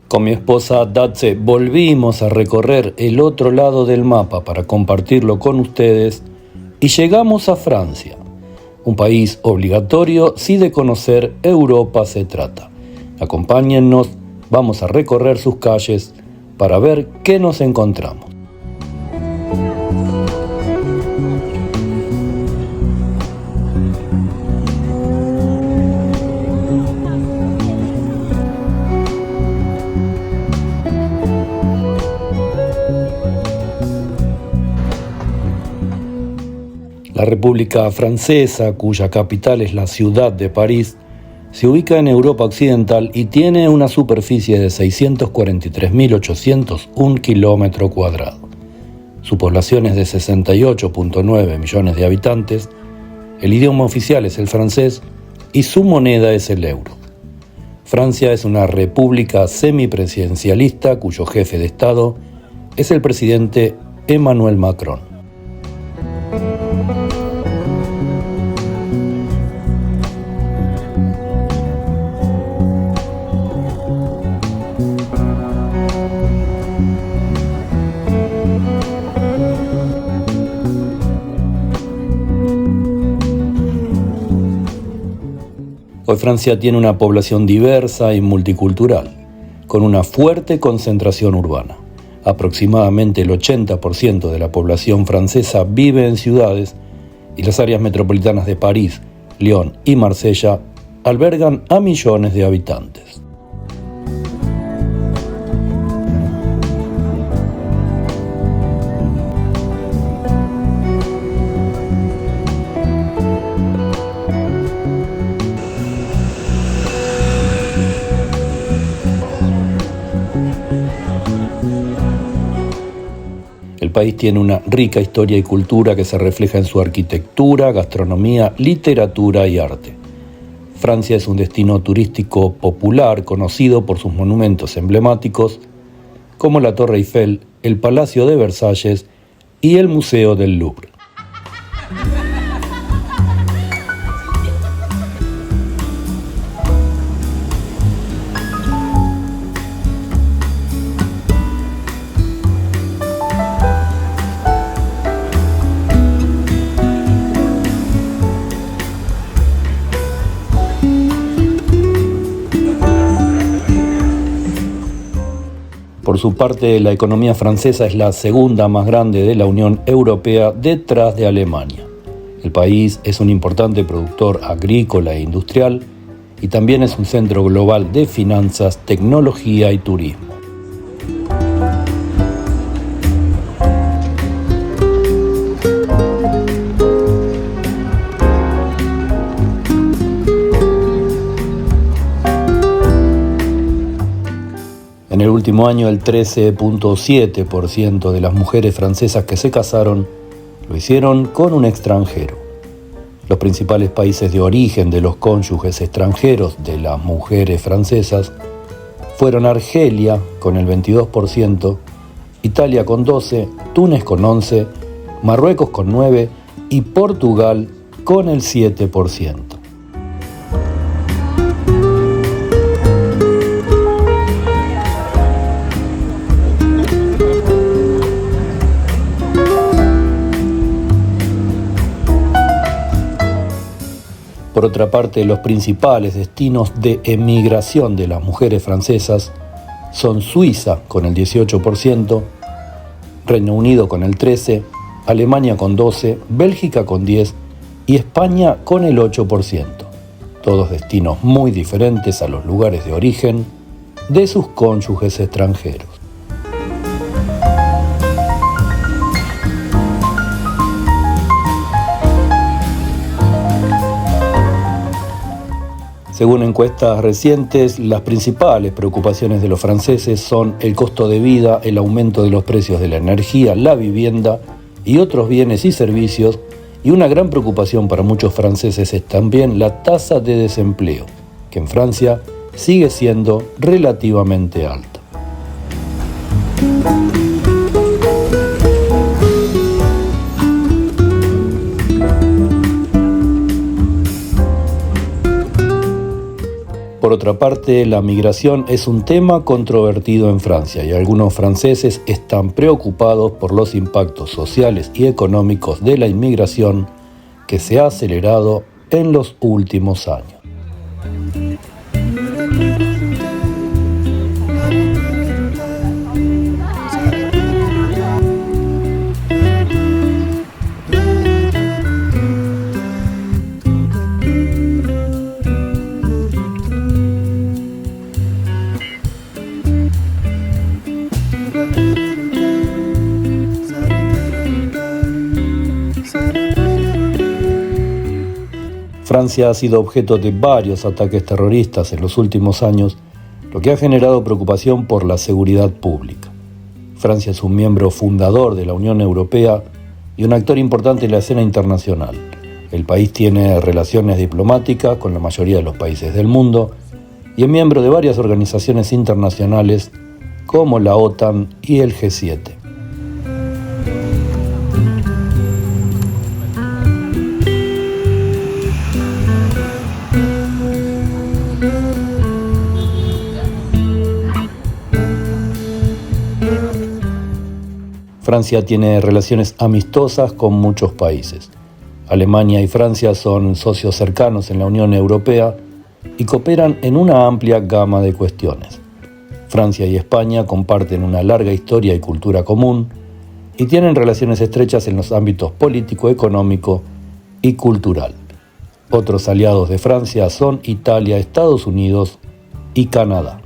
Con mi esposa Datse volvimos a recorrer el otro lado del mapa para compartirlo con ustedes y llegamos a Francia, un país obligatorio si de conocer Europa se trata. Acompáñennos, vamos a recorrer sus calles para ver qué nos encontramos. La República Francesa, cuya capital es la ciudad de París, se ubica en Europa Occidental y tiene una superficie de 643.801 kilómetros cuadrados. Su población es de 68.9 millones de habitantes, el idioma oficial es el francés y su moneda es el euro. Francia es una república semipresidencialista cuyo jefe de Estado es el presidente Emmanuel Macron. Hoy Francia tiene una población diversa y multicultural, con una fuerte concentración urbana. Aproximadamente el 80% de la población francesa vive en ciudades y las áreas metropolitanas de París, Lyon y Marsella albergan a millones de habitantes. El país tiene una rica historia y cultura que se refleja en su arquitectura, gastronomía, literatura y arte. Francia es un destino turístico popular conocido por sus monumentos emblemáticos como la Torre Eiffel, el Palacio de Versalles y el Museo del Louvre. Por su parte, la economía francesa es la segunda más grande de la Unión Europea detrás de Alemania. El país es un importante productor agrícola e industrial y también es un centro global de finanzas, tecnología y turismo. En el último año, el 13.7% de las mujeres francesas que se casaron lo hicieron con un extranjero. Los principales países de origen de los cónyuges extranjeros de las mujeres francesas fueron Argelia con el 22%, Italia con 12%, Túnez con 11%, Marruecos con 9% y Portugal con el 7%. Por otra parte, los principales destinos de emigración de las mujeres francesas son Suiza con el 18%, Reino Unido con el 13%, Alemania con 12%, Bélgica con 10% y España con el 8%. Todos destinos muy diferentes a los lugares de origen de sus cónyuges extranjeros. Según encuestas recientes, las principales preocupaciones de los franceses son el costo de vida, el aumento de los precios de la energía, la vivienda y otros bienes y servicios, y una gran preocupación para muchos franceses es también la tasa de desempleo, que en Francia sigue siendo relativamente alta. Por otra parte, la migración es un tema controvertido en Francia y algunos franceses están preocupados por los impactos sociales y económicos de la inmigración que se ha acelerado en los últimos años. Francia ha sido objeto de varios ataques terroristas en los últimos años, lo que ha generado preocupación por la seguridad pública. Francia es un miembro fundador de la Unión Europea y un actor importante en la escena internacional. El país tiene relaciones diplomáticas con la mayoría de los países del mundo y es miembro de varias organizaciones internacionales como la OTAN y el G7. Francia tiene relaciones amistosas con muchos países. Alemania y Francia son socios cercanos en la Unión Europea y cooperan en una amplia gama de cuestiones. Francia y España comparten una larga historia y cultura común y tienen relaciones estrechas en los ámbitos político, económico y cultural. Otros aliados de Francia son Italia, Estados Unidos y Canadá.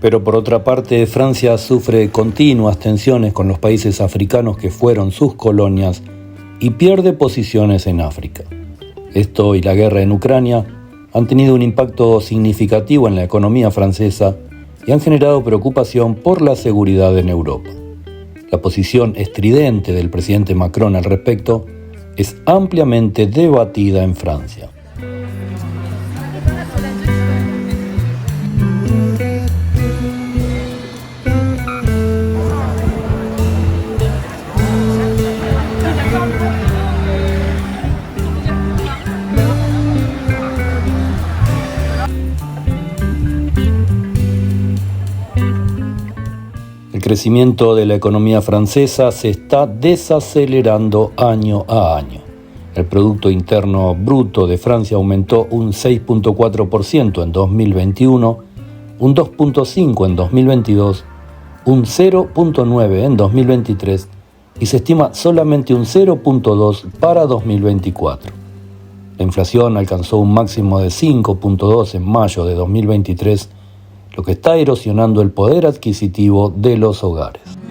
Pero por otra parte, Francia sufre continuas tensiones con los países africanos que fueron sus colonias y pierde posiciones en África. Esto y la guerra en Ucrania han tenido un impacto significativo en la economía francesa y han generado preocupación por la seguridad en Europa. La posición estridente del presidente Macron al respecto es ampliamente debatida en Francia. El crecimiento de la economía francesa se está desacelerando año a año. El Producto Interno Bruto de Francia aumentó un 6.4% en 2021, un 2.5% en 2022, un 0.9% en 2023 y se estima solamente un 0.2% para 2024. La inflación alcanzó un máximo de 5.2% en mayo de 2023, lo que está erosionando el poder adquisitivo de los hogares.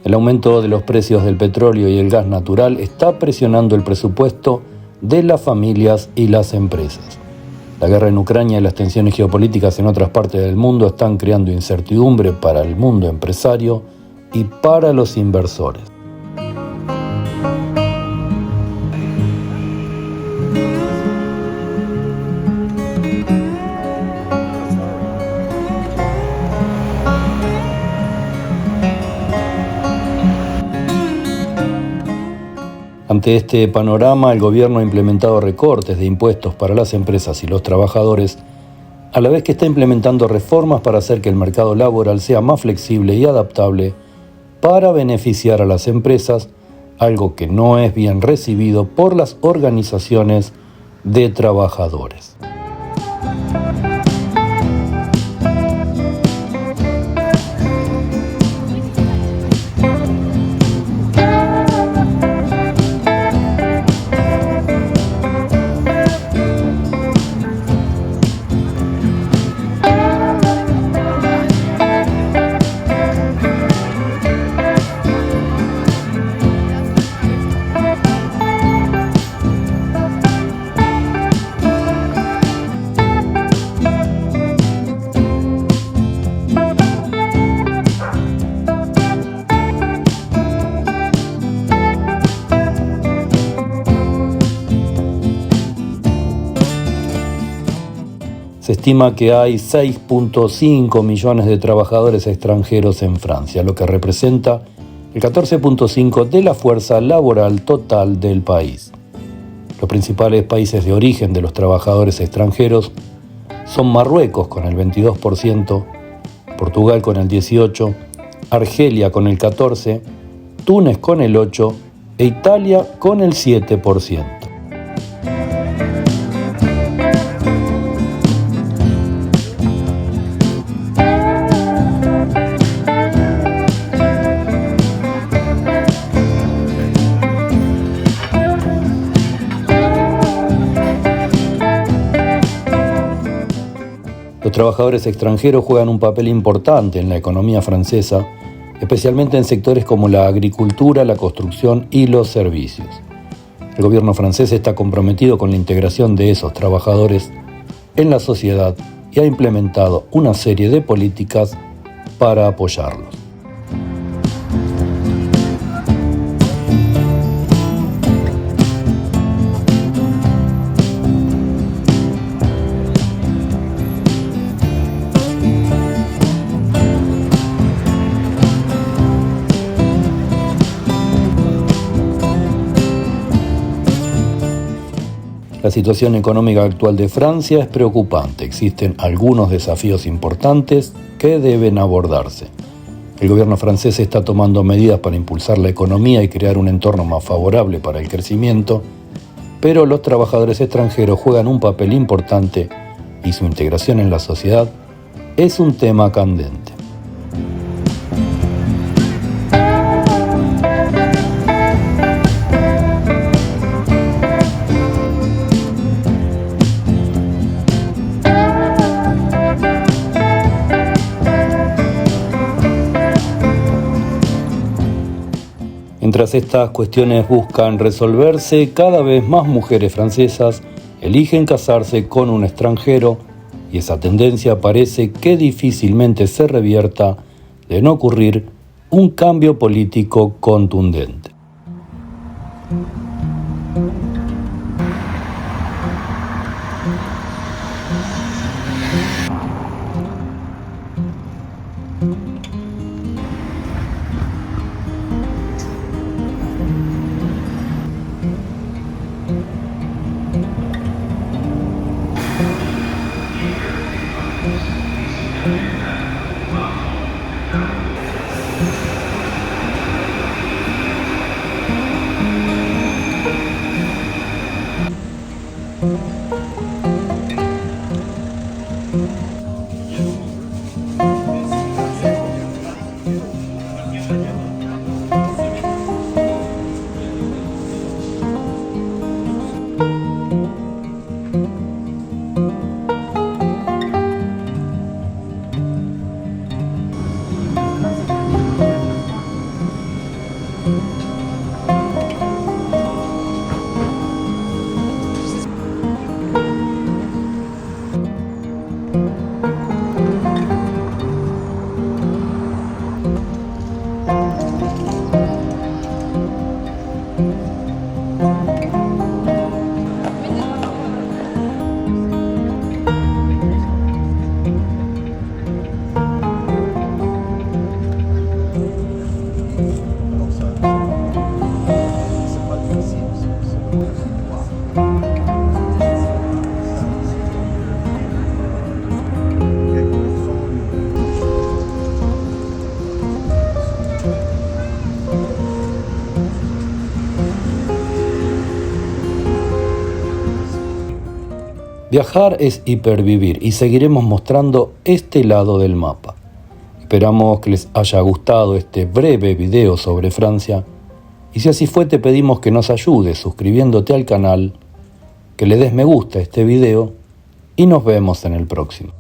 El aumento de los precios del petróleo y el gas natural está presionando el presupuesto de las familias y las empresas. La guerra en Ucrania y las tensiones geopolíticas en otras partes del mundo están creando incertidumbre para el mundo empresario y para los inversores. Ante este panorama, el gobierno ha implementado recortes de impuestos para las empresas y los trabajadores, a la vez que está implementando reformas para hacer que el mercado laboral sea más flexible y adaptable para beneficiar a las empresas, algo que no es bien recibido por las organizaciones de trabajadores. Se estima que hay 6.5 millones de trabajadores extranjeros en Francia, lo que representa el 14.5% de la fuerza laboral total del país. Los principales países de origen de los trabajadores extranjeros son Marruecos con el 22%, Portugal con el 18%, Argelia con el 14%, Túnez con el 8% e Italia con el 7%. Los trabajadores extranjeros juegan un papel importante en la economía francesa, especialmente en sectores como la agricultura, la construcción y los servicios. El gobierno francés está comprometido con la integración de esos trabajadores en la sociedad y ha implementado una serie de políticas para apoyarlos. La situación económica actual de Francia es preocupante. Existen algunos desafíos importantes que deben abordarse. El gobierno francés está tomando medidas para impulsar la economía y crear un entorno más favorable para el crecimiento, pero los trabajadores extranjeros juegan un papel importante y su integración en la sociedad es un tema candente. Mientras estas cuestiones buscan resolverse, cada vez más mujeres francesas eligen casarse con un extranjero y esa tendencia parece que difícilmente se revierta de no ocurrir un cambio político contundente. Viajar es hipervivir y seguiremos mostrando este lado del mapa. Esperamos que les haya gustado este breve video sobre Francia y si así fue te pedimos que nos ayudes suscribiéndote al canal, que le des me gusta a este video y nos vemos en el próximo.